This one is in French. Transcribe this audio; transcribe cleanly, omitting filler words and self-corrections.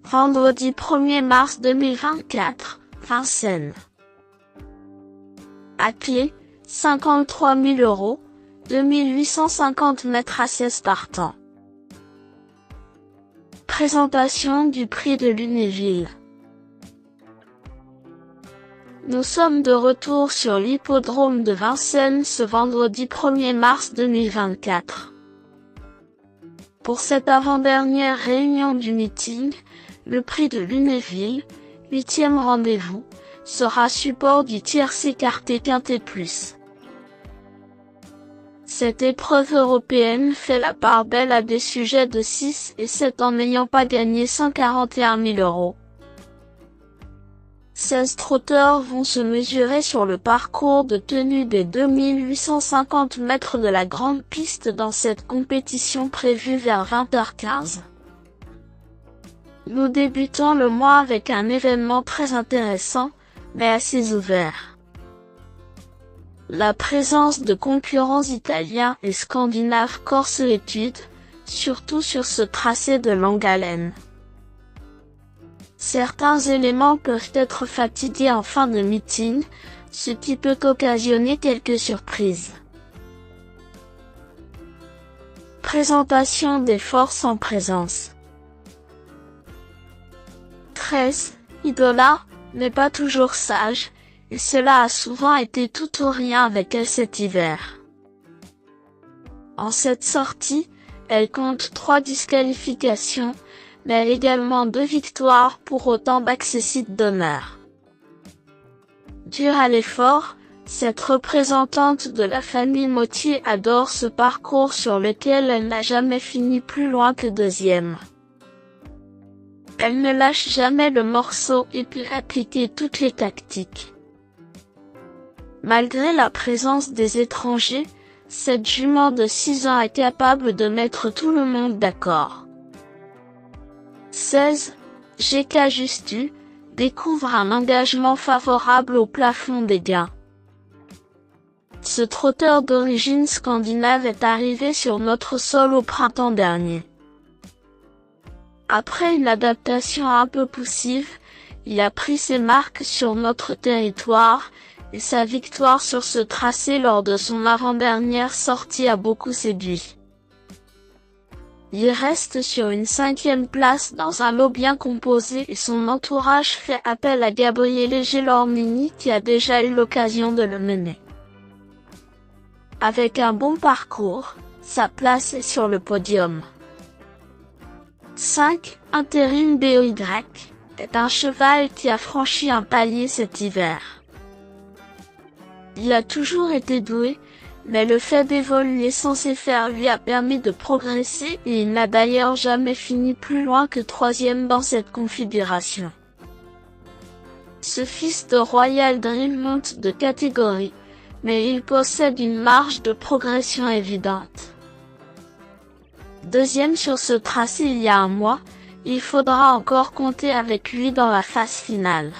Vendredi 1er mars 2024, Vincennes. À pied, 53 000 €, 2850 mètres à sieste par temps. Présentation du prix de Lunéville. Nous sommes de retour sur l'hippodrome de Vincennes ce vendredi 1er mars 2024. Pour cette avant-dernière réunion du meeting, le prix de Lunéville, 8e rendez-vous, sera support du tiercé écarté quintet plus. Cette épreuve européenne fait la part belle à des sujets de 6 et 7 en n'ayant pas gagné 141 000 €. 16 trotteurs vont se mesurer sur le parcours de tenue des 2850 mètres de la grande piste dans cette compétition prévue vers 20h15. Nous débutons le mois avec un événement très intéressant, mais assez ouvert. La présence de concurrents italiens et scandinaves corse l'étude, surtout sur ce tracé de longue haleine. Certains éléments peuvent être fatigués en fin de meeting, ce qui peut occasionner quelques surprises. Présentation des forces en présence. 13, Idola, n'est pas toujours sage, et cela a souvent été tout ou rien avec elle cet hiver. En cette sortie, elle compte 3 disqualifications, mais également 2 victoires pour autant d'accessites d'honneur. Dure à l'effort, cette représentante de la famille Mottier adore ce parcours sur lequel elle n'a jamais fini plus loin que 2e. Elle ne lâche jamais le morceau et peut appliquer toutes les tactiques. Malgré la présence des étrangers, cette jument de 6 ans est capable de mettre tout le monde d'accord. 16, GK Justu, découvre un engagement favorable au plafond des gains. Ce trotteur d'origine scandinave est arrivé sur notre sol au printemps dernier. Après une adaptation un peu poussive, il a pris ses marques sur notre territoire, et sa victoire sur ce tracé lors de son avant-dernière sortie a beaucoup séduit. Il reste sur une 5e place dans un lot bien composé et son entourage fait appel à Gabriele Gelormini qui a déjà eu l'occasion de le mener. Avec un bon parcours, sa place est sur le podium. 5, Intérim BOY, est un cheval qui a franchi un palier cet hiver. Il a toujours été doué, mais le fait d'évoluer sans s'y faire lui a permis de progresser et il n'a d'ailleurs jamais fini plus loin que 3e dans cette configuration. Ce fils de Royal Dream monte de catégorie, mais il possède une marge de progression évidente. 2e sur ce tracé il y a un mois, il faudra encore compter avec lui dans la phase finale.